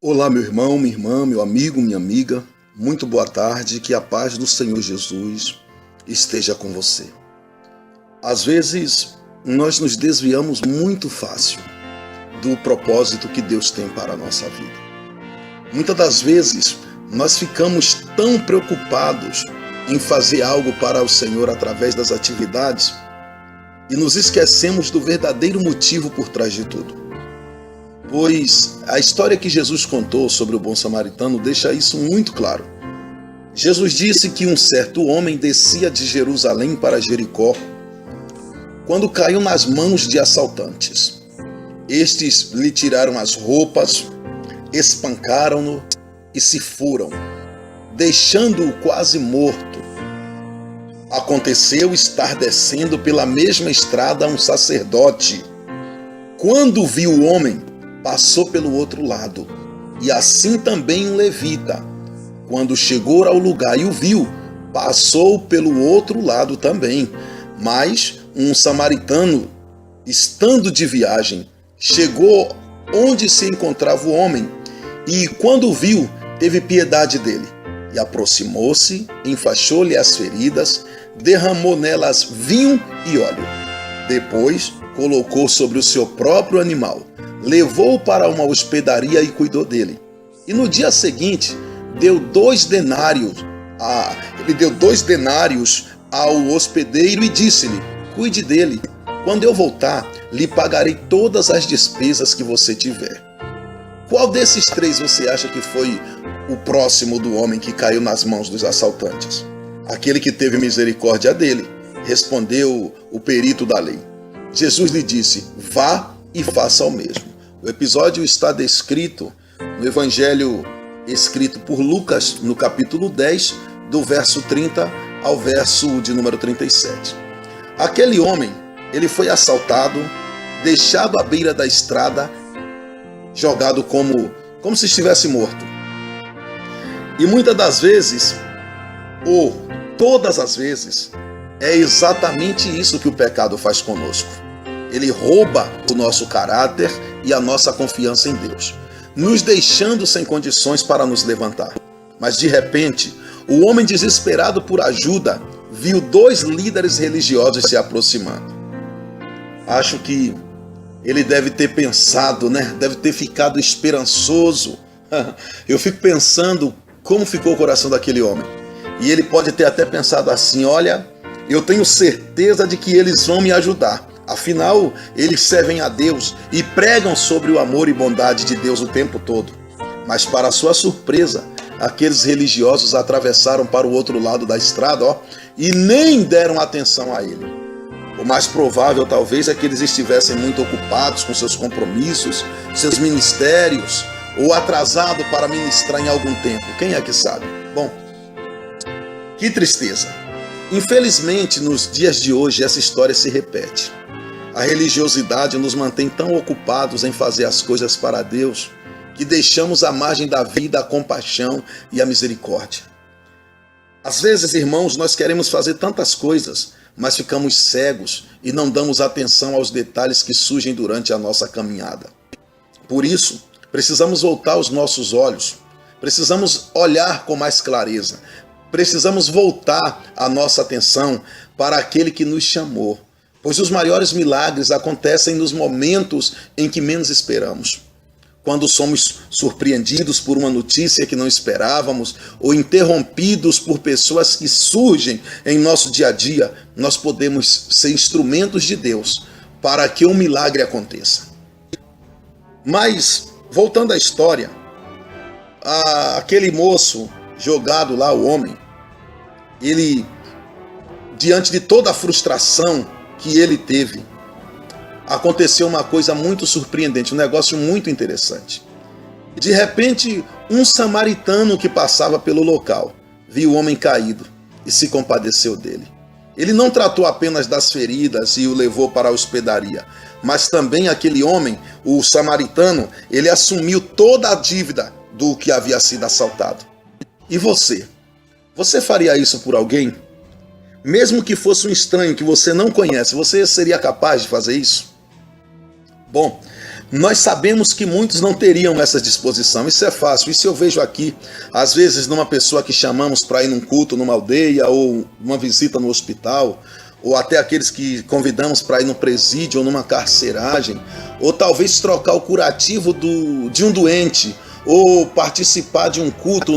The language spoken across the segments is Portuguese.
Olá, meu irmão, minha irmã, meu amigo, minha amiga. Muito boa tarde, que a paz do Senhor Jesus esteja com você. Às vezes, nós nos desviamos muito fácil do propósito que Deus tem para a nossa vida. Muitas das vezes, nós ficamos tão preocupados em fazer algo para o Senhor através das atividades e nos esquecemos do verdadeiro motivo por trás de tudo. Pois a história que Jesus contou sobre o bom samaritano deixa isso muito claro. Jesus disse que um certo homem descia de Jerusalém para Jericó quando caiu nas mãos de assaltantes. Estes lhe tiraram as roupas, espancaram-no e se foram, deixando-o quase morto. Aconteceu estar descendo pela mesma estrada um sacerdote. Quando viu o homem, passou pelo outro lado, e assim também um levita. Quando chegou ao lugar e o viu, passou pelo outro lado também. Mas um samaritano, estando de viagem, chegou onde se encontrava o homem, e quando o viu, teve piedade dele, e aproximou-se, enfaixou-lhe as feridas, derramou nelas vinho e óleo. Depois, colocou sobre o seu próprio animal, levou-o para uma hospedaria e cuidou dele. E no dia seguinte, ele deu 2 denários ao hospedeiro e disse-lhe: cuide dele. Quando eu voltar, lhe pagarei todas as despesas que você tiver. Qual desses 3 você acha que foi o próximo do homem que caiu nas mãos dos assaltantes? Aquele que teve misericórdia dele, respondeu o perito da lei. Jesus lhe disse: vá e faça o mesmo. O episódio está descrito no Evangelho escrito por Lucas, no capítulo 10, do verso 30 ao verso de número 37. Aquele homem, ele foi assaltado, deixado à beira da estrada, jogado como se estivesse morto. E muitas das vezes, ou todas as vezes, é exatamente isso que o pecado faz conosco. Ele rouba o nosso caráter e a nossa confiança em Deus, nos deixando sem condições para nos levantar. Mas de repente, o homem desesperado por ajuda viu 2 líderes religiosos se aproximando. Acho que ele deve ter pensado, deve ter ficado esperançoso. Eu fico pensando como ficou o coração daquele homem. E ele pode ter até pensado assim: olha, eu tenho certeza de que eles vão me ajudar. Afinal, eles servem a Deus e pregam sobre o amor e bondade de Deus o tempo todo. Mas, para sua surpresa, aqueles religiosos atravessaram para o outro lado da estrada e nem deram atenção a ele. O mais provável, talvez, é que eles estivessem muito ocupados com seus compromissos, seus ministérios, ou atrasados para ministrar em algum tempo. Quem é que sabe? Bom, que tristeza. Infelizmente, nos dias de hoje, essa história se repete. A religiosidade nos mantém tão ocupados em fazer as coisas para Deus que deixamos à margem da vida a compaixão e a misericórdia. Às vezes, irmãos, nós queremos fazer tantas coisas, mas ficamos cegos e não damos atenção aos detalhes que surgem durante a nossa caminhada. Por isso, precisamos voltar os nossos olhos, precisamos olhar com mais clareza, precisamos voltar a nossa atenção para aquele que nos chamou. Pois os maiores milagres acontecem nos momentos em que menos esperamos. Quando somos surpreendidos por uma notícia que não esperávamos ou interrompidos por pessoas que surgem em nosso dia a dia, nós podemos ser instrumentos de Deus para que um milagre aconteça. Mas, voltando à história, aquele moço jogado lá, o homem, ele, diante de toda a frustração que ele teve, aconteceu uma coisa muito surpreendente, um negócio muito interessante. De repente, um samaritano que passava pelo local viu o homem caído e se compadeceu dele. Ele não tratou apenas das feridas e o levou para a hospedaria, mas também aquele homem, o samaritano, ele assumiu toda a dívida do que havia sido assaltado. E você? Você faria isso por alguém? Mesmo que fosse um estranho que você não conhece, você seria capaz de fazer isso? Bom, Nós sabemos que muitos não teriam essa disposição, isso é fácil. Isso eu vejo aqui, às vezes, numa pessoa que chamamos para ir num culto numa aldeia, ou uma visita no hospital, ou até aqueles que convidamos para ir no presídio ou numa carceragem, ou talvez trocar o curativo de um doente, ou participar de um culto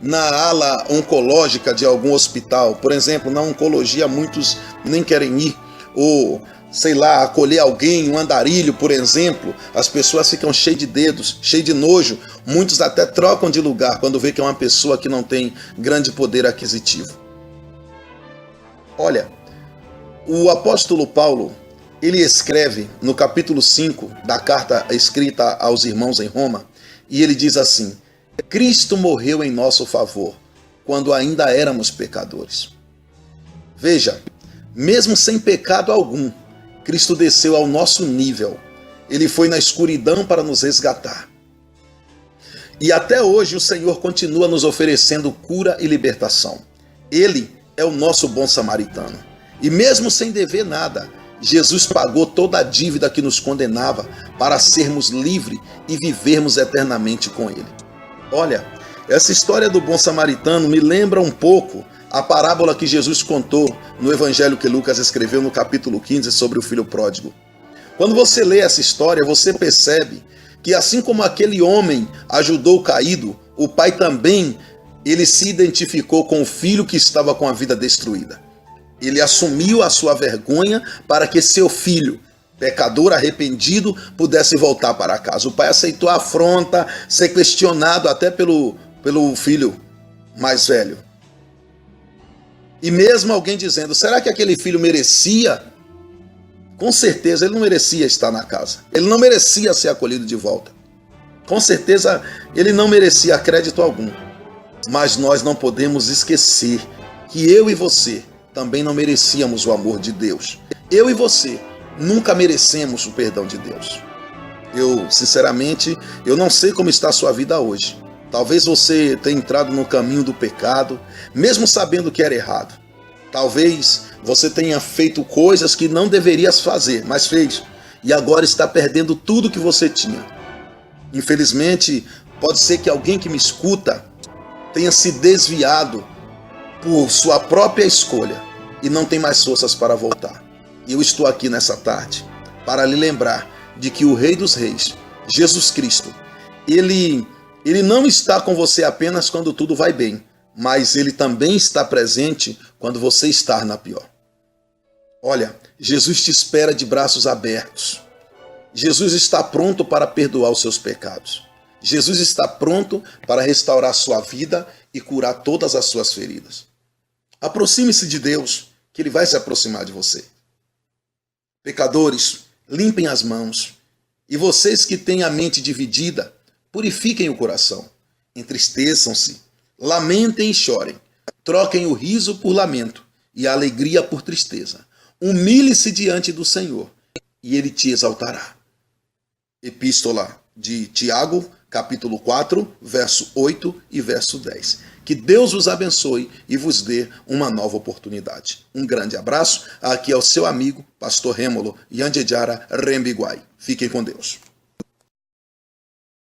na ala oncológica de algum hospital. Por exemplo, na oncologia muitos nem querem ir, ou sei lá, acolher alguém, um andarilho, por exemplo, as pessoas ficam cheias de dedos, cheias de nojo, muitos até trocam de lugar quando vê que é uma pessoa que não tem grande poder aquisitivo. Olha, o apóstolo Paulo, ele escreve no capítulo 5 da carta escrita aos irmãos em Roma, e ele diz assim: Cristo morreu em nosso favor, quando ainda éramos pecadores. Veja, mesmo sem pecado algum, Cristo desceu ao nosso nível. Ele foi na escuridão para nos resgatar. E até hoje o Senhor continua nos oferecendo cura e libertação. Ele é o nosso bom samaritano. E mesmo sem dever nada, Jesus pagou toda a dívida que nos condenava para sermos livres e vivermos eternamente com Ele. Olha, essa história do bom samaritano me lembra um pouco a parábola que Jesus contou no evangelho que Lucas escreveu no capítulo 15 sobre o filho pródigo. Quando você lê essa história, você percebe que assim como aquele homem ajudou o caído, o pai também, ele se identificou com o filho que estava com a vida destruída. Ele assumiu a sua vergonha para que seu filho, pecador arrependido, pudesse voltar para casa. O pai aceitou a afronta, ser questionado até pelo filho mais velho. E mesmo alguém dizendo, será que aquele filho merecia? Com certeza ele não merecia estar na casa. Ele não merecia ser acolhido de volta. Com certeza ele não merecia crédito algum. Mas nós não podemos esquecer que eu e você também não merecíamos o amor de Deus. Eu e você nunca merecemos o perdão de Deus. Sinceramente, eu não sei como está a sua vida hoje. Talvez você tenha entrado no caminho do pecado, mesmo sabendo que era errado. Talvez você tenha feito coisas que não deverias fazer, mas fez, e agora está perdendo tudo que você tinha. Infelizmente, pode ser que alguém que me escuta tenha se desviado por sua própria escolha e não tem mais forças para voltar. E eu estou aqui nessa tarde para lhe lembrar de que o Rei dos Reis, Jesus Cristo, Ele não está com você apenas quando tudo vai bem, mas Ele também está presente quando você está na pior. Olha, Jesus te espera de braços abertos. Jesus está pronto para perdoar os seus pecados. Jesus está pronto para restaurar sua vida e curar todas as suas feridas. Aproxime-se de Deus, que Ele vai se aproximar de você. Pecadores, limpem as mãos. E vocês que têm a mente dividida, purifiquem o coração, entristeçam-se, lamentem e chorem, troquem o riso por lamento e a alegria por tristeza. Humilhe-se diante do Senhor e Ele te exaltará. Epístola de Tiago, capítulo 4, verso 8 e verso 10. Que Deus vos abençoe e vos dê uma nova oportunidade. Um grande abraço. Aqui é o seu amigo, pastor Rêmulo Yanjejara Rembiguai. Fiquem com Deus.